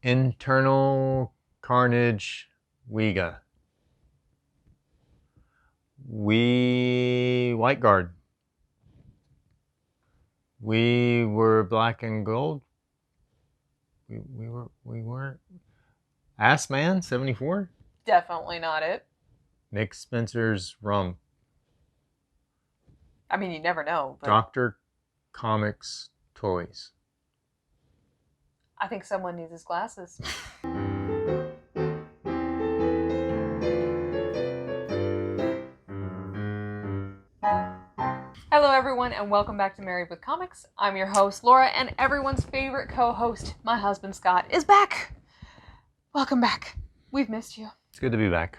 Internal Carnage Wiga. We White Guard. We were black and gold. We weren't. Ass Man 74. Definitely not it. Nick Spencer's Rum. I mean, you never know. But Dr. Comics Toys. I think someone needs his glasses. Hello everyone and welcome back to Married with Comics. I'm your host Laura and everyone's favorite co-host, my husband Scott, is back. Welcome back. We've missed you. It's good to be back.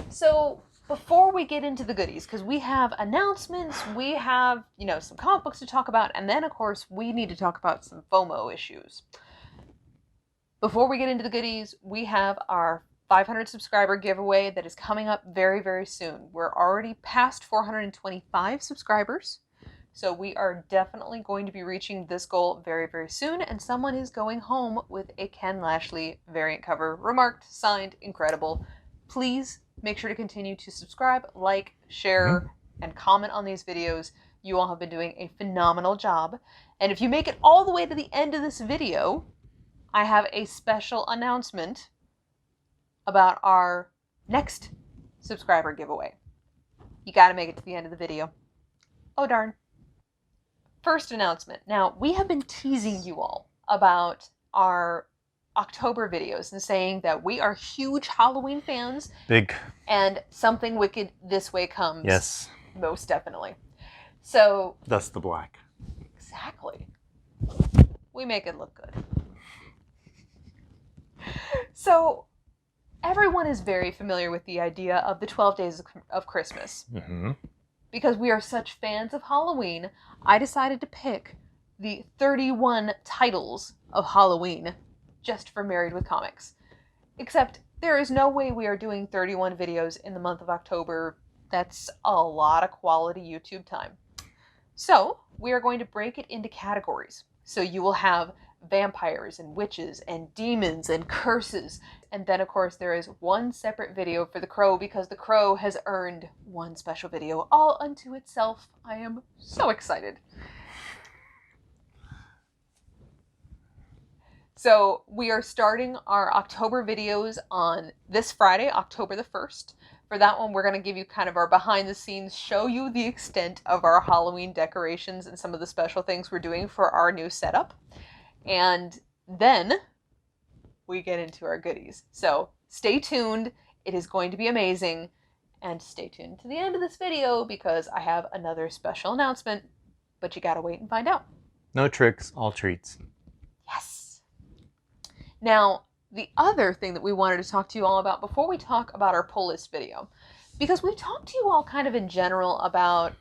So before we get into the goodies, because we have announcements, we have, some comic books to talk about, and then of course we need to talk about some FOMO issues. Before we get into the goodies, we have our 500 subscriber giveaway that is coming up very, very soon. We're already past 425 subscribers, so we are definitely going to be reaching this goal very, very soon, and someone is going home with a Ken Lashley variant cover, remarked, signed, incredible. Please make sure to continue to subscribe, like, share, and comment on these videos. You all have been doing a phenomenal job, and if you make it all the way to the end of this video, I have a special announcement about our next subscriber giveaway. You gotta make it to the end of the video. Oh darn. First announcement. Now, we have been teasing you all about our October videos and saying that we are huge Halloween fans. Big. And something wicked this way comes. Yes. Most definitely. So. That's the black. Exactly. We make it look good. So, everyone is very familiar with the idea of the 12 days of Christmas. Mm-hmm. Because we are such fans of Halloween, I decided to pick the 31 titles of Halloween just for Married with Comics. Except, there is no way we are doing 31 videos in the month of October. That's a lot of quality YouTube time. So, we are going to break it into categories. So you will have vampires and witches and demons and curses. And then, of course, there is one separate video for the Crow because the Crow has earned one special video all unto itself. I am so excited. So we are starting our October videos on this Friday, October the 1st. For that one, we're going to give you kind of our behind the scenes, show you the extent of our Halloween decorations and some of the special things we're doing for our new setup. And then we get into our goodies. So stay tuned. It is going to be amazing. And stay tuned to the end of this video because I have another special announcement. But you gotta wait and find out. No tricks, all treats. Yes. Now, the other thing that we wanted to talk to you all about before we talk about our pull list video, because we've talked to you all kind of in general about,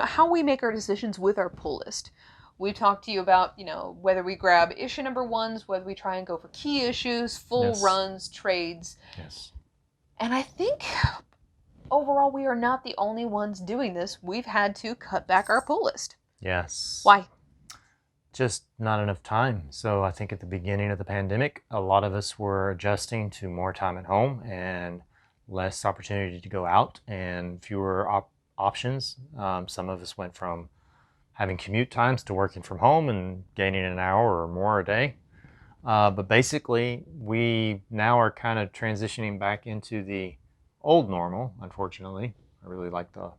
how we make our decisions with our pull list. We've talked to you about, whether we grab issue number ones, whether we try and go for key issues, full runs, trades. Yes. And I think overall we are not the only ones doing this. We've had to cut back our pull list. Yes. Why? Just not enough time. So I think at the beginning of the pandemic, a lot of us were adjusting to more time at home and less opportunity to go out and fewer options. Some of us went from having commute times to working from home and gaining an hour or more a day. But basically, we now are kind of transitioning back into the old normal, unfortunately. I really like the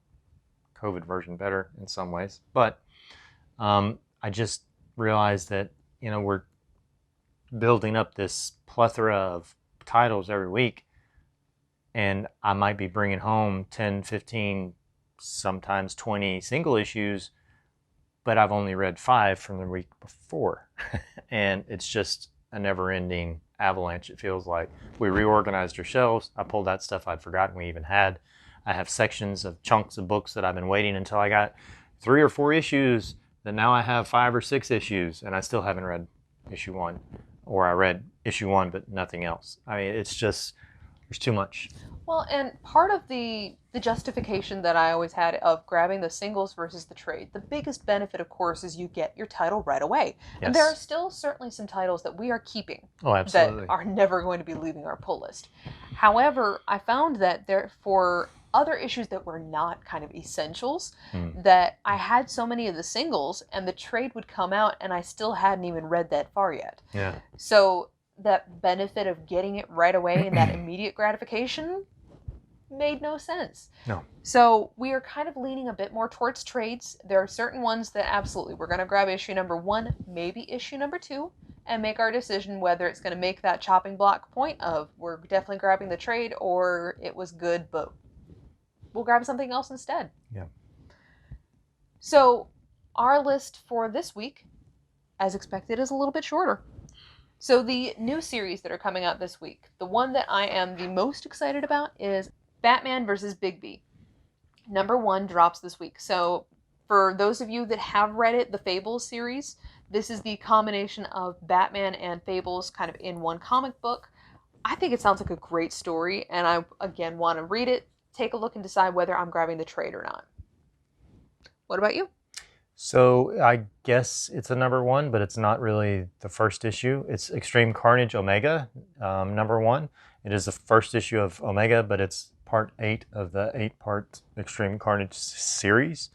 COVID version better in some ways. But I just realized that, we're building up this plethora of titles every week. And I might be bringing home 10, 15, sometimes 20 single issues, but I've only read 5 from the week before. And it's just a never-ending avalanche, it feels like. We reorganized our shelves. I pulled out stuff I'd forgotten we even had. I have sections of chunks of books that I've been waiting until I got 3 or 4 issues, that now I have 5 or 6 issues, and I still haven't read issue 1. Or I read issue 1, but nothing else. I mean, it's just There's too much. Well, and part of the justification that I always had of grabbing the singles versus the trade, the biggest benefit, of course, is you get your title right away. Yes. And there are still certainly some titles that we are keeping. Oh, absolutely. That are never going to be leaving our pull list. However, I found that for other issues that were not kind of essentials, that I had so many of the singles, and the trade would come out, and I still hadn't even read that far yet. Yeah. So that benefit of getting it right away and that immediate gratification made no sense. No. So we are kind of leaning a bit more towards trades. There are certain ones that absolutely we're going to grab issue number 1, maybe issue number 2, and make our decision whether it's going to make that chopping block point of we're definitely grabbing the trade, or it was good, but we'll grab something else instead. Yeah. So our list for this week, as expected, is a little bit shorter. So the new series that are coming out this week, the one that I am the most excited about is Batman vs. Bigby. Number 1 drops this week. So for those of you that have read it, the Fables series, this is the combination of Batman and Fables kind of in one comic book. I think it sounds like a great story, and I, again, want to read it, take a look, and decide whether I'm grabbing the trade or not. What about you? So I guess it's a number 1, but it's not really the first issue. It's Extreme Carnage Omega, number 1. It is the first issue of Omega, but it's part 8 of the 8-part Extreme Carnage series.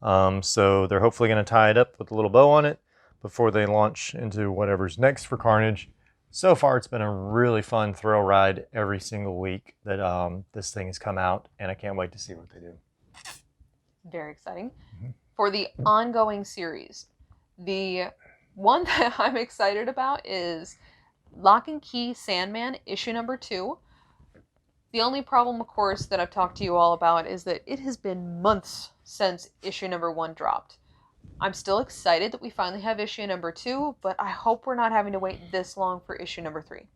So they're hopefully going to tie it up with a little bow on it before they launch into whatever's next for Carnage. So far, it's been a really fun thrill ride every single week that this thing has come out, and I can't wait to see what they do. Very exciting. Mm-hmm. For the ongoing series, the one that I'm excited about is Locke and Key Sandman, issue number 2. The only problem, of course, that I've talked to you all about is that it has been months since issue number 1 dropped. I'm still excited that we finally have issue number 2, but I hope we're not having to wait this long for issue number 3.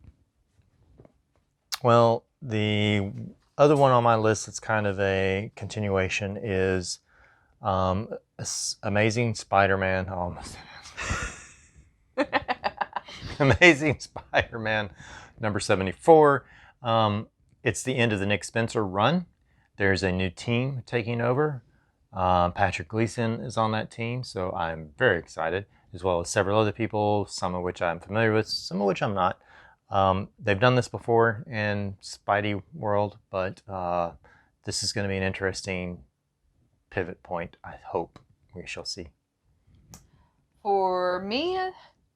Well, the other one on my list that's kind of a continuation is Amazing Spider-Man. Amazing Spider-Man number 74. It's the end of the Nick Spencer run. There's a new team taking over. Patrick Gleason is on that team, so I'm very excited, as well as several other people, some of which I'm familiar with, some of which I'm not. They've done this before in Spidey world, but this is going to be an interesting pivot point, I hope. We shall see. For me,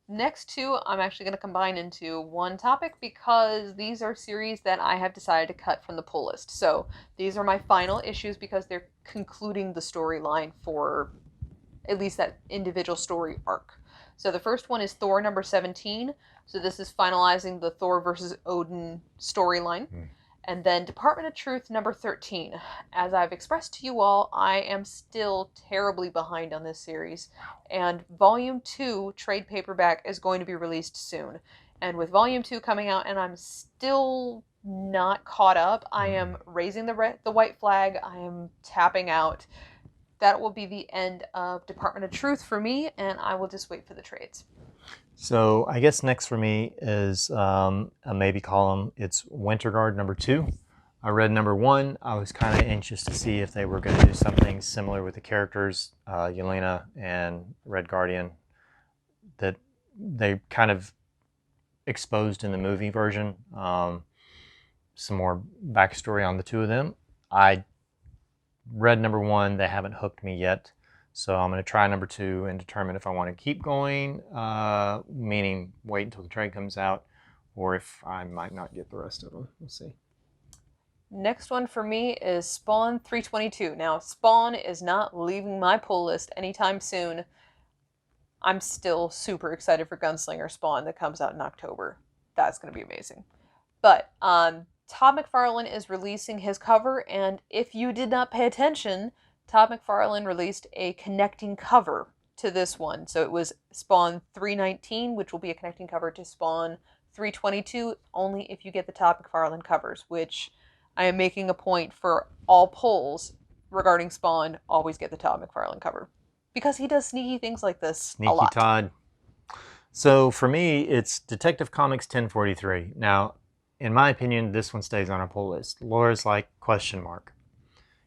next 2, I'm actually going to combine into one topic because these are series that I have decided to cut from the pull list. So these are my final issues because they're concluding the storyline for at least that individual story arc. So the first one is Thor number 17. So this is finalizing the Thor versus Odin storyline. And then Department of Truth number 13. As I've expressed to you all, I am still terribly behind on this series. And Volume 2 trade paperback is going to be released soon. And with Volume 2 coming out and I'm still not caught up, I am raising the white flag. I am tapping out. That will be the end of Department of Truth for me, and I will just wait for the trades. So I guess next for me is a maybe column. It's Winterguard number 2. I read number 1. I was kind of anxious to see if they were going to do something similar with the characters, Yelena and Red Guardian, that they kind of exposed in the movie version. Some more backstory on the 2 of them. I read number 1. They haven't hooked me yet. So I'm going to try number 2 and determine if I want to keep going, meaning wait until the trade comes out, or if I might not get the rest of them. We'll see. Next one for me is Spawn 322. Now, Spawn is not leaving my pull list anytime soon. I'm still super excited for Gunslinger Spawn that comes out in October. That's going to be amazing. But Todd McFarlane is releasing his cover, and if you did not pay attention, Todd McFarlane released a connecting cover to this one. So it was Spawn 319, which will be a connecting cover to Spawn 322, only if you get the Todd McFarlane covers, which I am making a point for all polls regarding Spawn, always get the Todd McFarlane cover. Because he does sneaky things like this a lot. Sneaky Todd. So for me, it's Detective Comics 1043. Now, in my opinion, this one stays on our pull list. Laura's like, question mark.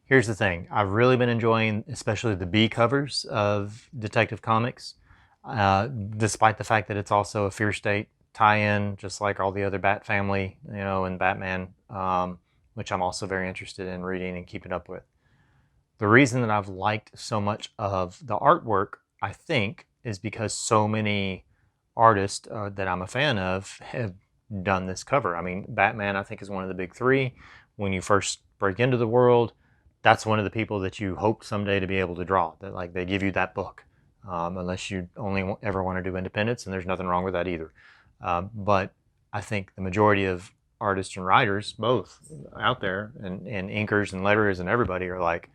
Here's the thing. I've really been enjoying especially the B covers of Detective Comics, despite the fact that it's also a Fear State tie-in, just like all the other Bat family, and Batman, which I'm also very interested in reading and keeping up with. The reason that I've liked so much of the artwork, I think, is because so many artists that I'm a fan of have done this cover. I mean, Batman, I think, is one of the big three. When you first break into the world, that's one of the people that you hope someday to be able to draw. That, like, they give you that book, unless you only ever want to do independence, and there's nothing wrong with that either. But I think the majority of artists and writers, both out there, and inkers and letterers and everybody, are like,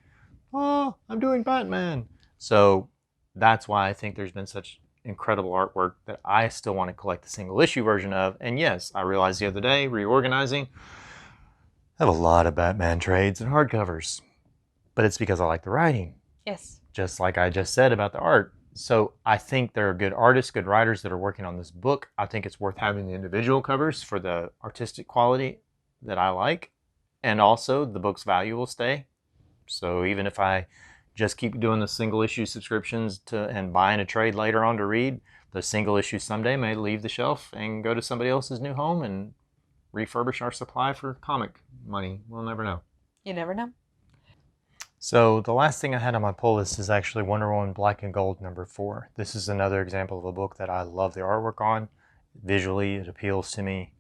oh, I'm doing Batman. So that's why I think there's been such incredible artwork that I still want to collect the single issue version of. And yes, I realized the other day, reorganizing, I have a lot of Batman trades and hardcovers. But it's because I like the writing. Yes. Just like I just said about the art. So I think there are good artists, good writers that are working on this book. I think it's worth having the individual covers for the artistic quality that I like. And also the book's value will stay. So even if I just keep doing the single issue subscriptions and buying a trade later on to read, the single issues someday may leave the shelf and go to somebody else's new home and refurbish our supply for comic money. We'll never know. You never know. So the last thing I had on my pull list is actually Wonder Woman Black and Gold #4. This is another example of a book that I love the artwork on. Visually, it appeals to me,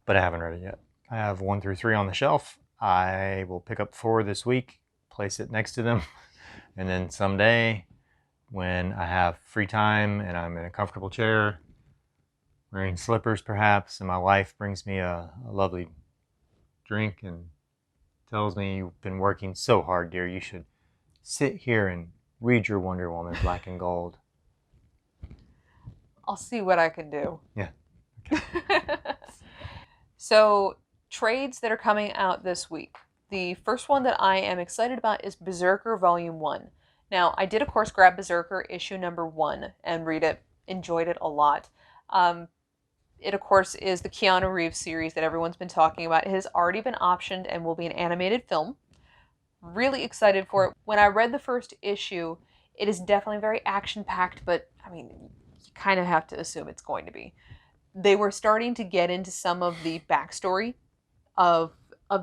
but I haven't read it yet. I have 1 through 3 on the shelf. I will pick up 4 this week, place it next to them, and then someday when I have free time and I'm in a comfortable chair, wearing slippers perhaps, and my wife brings me a lovely drink and tells me, you've been working so hard, dear, you should sit here and read your Wonder Woman Black and Gold. I'll see what I can do. Yeah. Okay. So, trades that are coming out this week. The first one that I am excited about is Brzrkr Volume 1. Now, I did, of course, grab Brzrkr issue #1 and read it. Enjoyed it a lot. It, of course, is the Keanu Reeves series that everyone's been talking about. It has already been optioned and will be an animated film. Really excited for it. When I read the first issue, it is definitely very action-packed, but, I mean, you kind of have to assume it's going to be. They were starting to get into some of the backstory of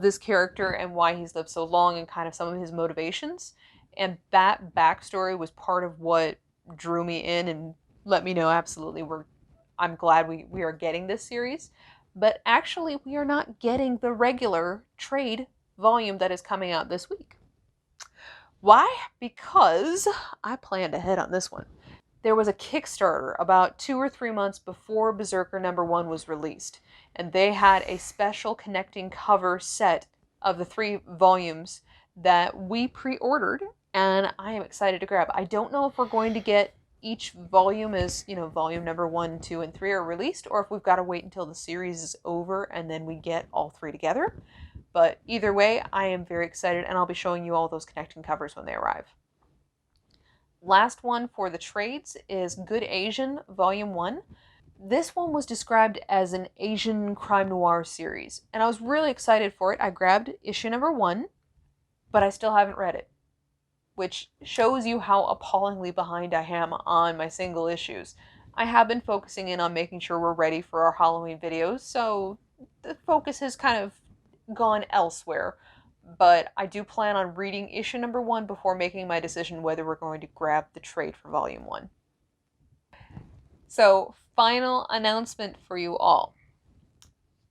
this character and why he's lived so long and kind of some of his motivations. And that backstory was part of what drew me in and let me know absolutely I'm glad we are getting this series. But actually, we are not getting the regular trade volume that is coming out this week. Why? Because I planned ahead on this one. There was a Kickstarter about 2 or 3 months before Brzrkr #1 was released, and they had a special connecting cover set of the 3 volumes that we pre-ordered, and I am excited to grab. I don't know if we're going to get each volume as, volume #1, 2, and 3 are released, or if we've got to wait until the series is over and then we get all 3 together. But either way, I am very excited, and I'll be showing you all those connecting covers when they arrive. Last one for the trades is Good Asian Volume 1. This one was described as an Asian crime noir series, and I was really excited for it. I grabbed issue #1, but I still haven't read it, which shows you how appallingly behind I am on my single issues. I have been focusing in on making sure we're ready for our Halloween videos, so the focus has kind of gone elsewhere. But I do plan on reading issue #1 before making my decision whether we're going to grab the trade for Volume 1. So, final announcement for you all.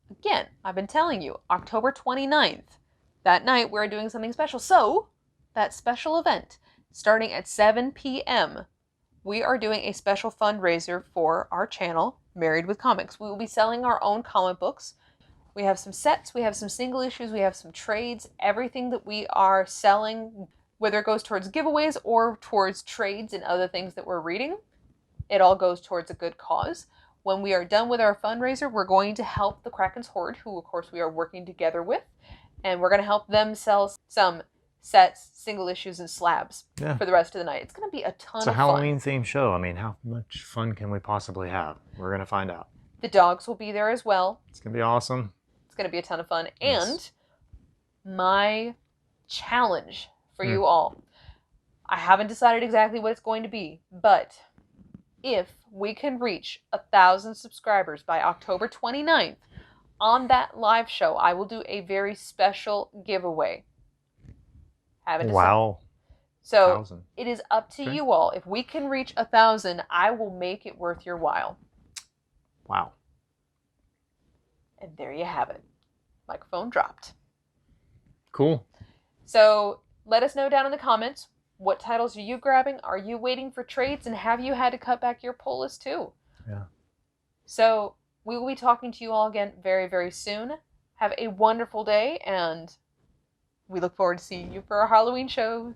Again, I've been telling you, October 29th, that night we're doing something special. So, that special event, starting at 7 p.m., we are doing a special fundraiser for our channel, Married with Comics. We will be selling our own comic books. We have some sets, we have some single issues, we have some trades. Everything that we are selling, whether it goes towards giveaways or towards trades and other things that we're reading, it all goes towards a good cause. When we are done with our fundraiser, we're going to help the Kraken's Hoard, who of course we are working together with, and we're going to help them sell some sets, single issues, and slabs for the rest of the night. It's going to be a ton of fun. It's a Halloween-themed show. I mean, how much fun can we possibly have? We're going to find out. The dogs will be there as well. It's going to be awesome. It's going to be a ton of fun. Yes. And my challenge for you all, I haven't decided exactly what it's going to be, but if we can reach 1,000 subscribers by October 29th, on that live show, I will do a very special giveaway. Haven't decided. Wow. So 1,000. it is up to Okay. you all. If we can reach 1,000, I will make it worth your while. Wow. And there you have it. Microphone dropped. Cool. So let us know down in the comments, what titles are you grabbing? Are you waiting for trades? And have you had to cut back your pull list too? Yeah. So we will be talking to you all again very, very soon. Have a wonderful day, and we look forward to seeing you for our Halloween shows.